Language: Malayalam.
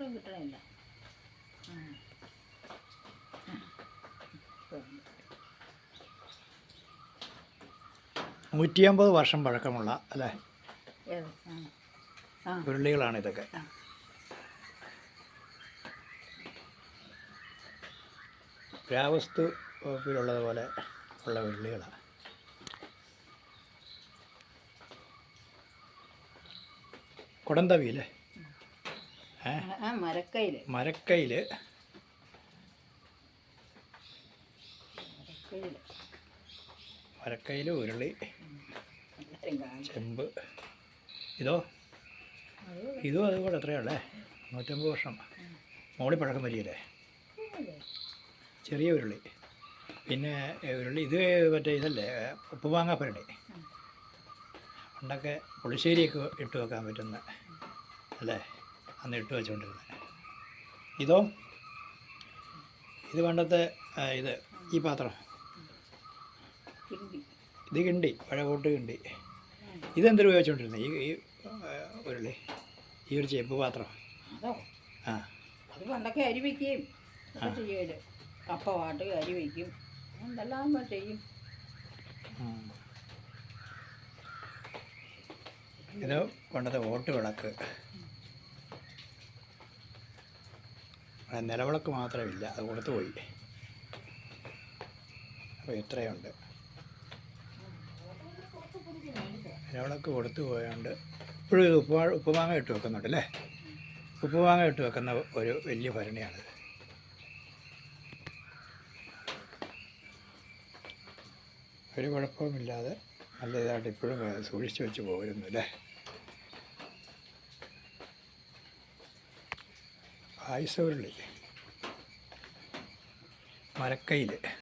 ഒട്ടും കിട്ടണില്ല. 150 വർഷം പഴക്കമുള്ള അല്ലേ ഏത്? ആ ഉരുളികളാണ് ഇതൊക്കെ. പുരാവസ്തു വകുപ്പിലുള്ളതുപോലെ ഉള്ള ഉരുളികളാണ്. കുടന്തവിയിൽ മരക്കയിൽ ഉരുളി, ചെമ്പ്. ഇതും അതുപോലെ എത്രയുള്ളേ? 150 വർഷം മോളിൽ പഴക്കം വരികയില്ലേ? ചെറിയ ഉരുളി. പിന്നെ ഉരുളി ഇത് മറ്റേ ഇതല്ലേ, ഉപ്പുമാങ്ങാപ്പരടി. പണ്ടൊക്കെ പുളിശ്ശേരിയൊക്കെ ഇട്ട് വെക്കാൻ പറ്റുന്ന അല്ലേ, അന്ന് ഇട്ട് വെച്ചുകൊണ്ടിരുന്നത്. ഇത് പണ്ടത്തെ ഇത് ഈ പാത്രം, ഇത് കിണ്ടി, പഴകൂട്ട് കിണ്ടി. ഇതെന്തൊരു ഉപയോഗിച്ചുകൊണ്ടിരുന്നത് ഈ ഉരുളി, ഈ ഒരു ചെമ്പ് പാത്രം? അത് പണ്ടൊക്കെ അരി വയ്ക്കുകയും ചെയ്യുമല്ലോ, കപ്പ വാട്ട് അരി വയ്ക്കും, എന്തെല്ലാം ചെയ്യും. ഇത് പണ്ടത്തെ ഓട്ട് വിളക്ക്. നിലവിളക്ക് മാത്രമില്ല, അത് കൊടുത്തു പോയി. അപ്പോൾ ഇത്രയുണ്ട്. നിലവിളക്ക് കൊടുത്തു പോയാണ്ട് ഇപ്പോഴും ഇത് ഉപ്പുമാങ്ങ ഇട്ട് വെക്കുന്നുണ്ട് അല്ലേ? ഉപ്പുമാങ്ങ ഇട്ട് വെക്കുന്ന ഒരു വലിയ ഭരണിയാണിത്. ഒരു കുഴപ്പവുമില്ലാതെ നല്ല ഇതായിട്ട് ഇപ്പോഴും സൂക്ഷിച്ചു വെച്ച് പോരുന്നു അല്ലേ? പായസ ഉരുളി, മരക്കയിൽ.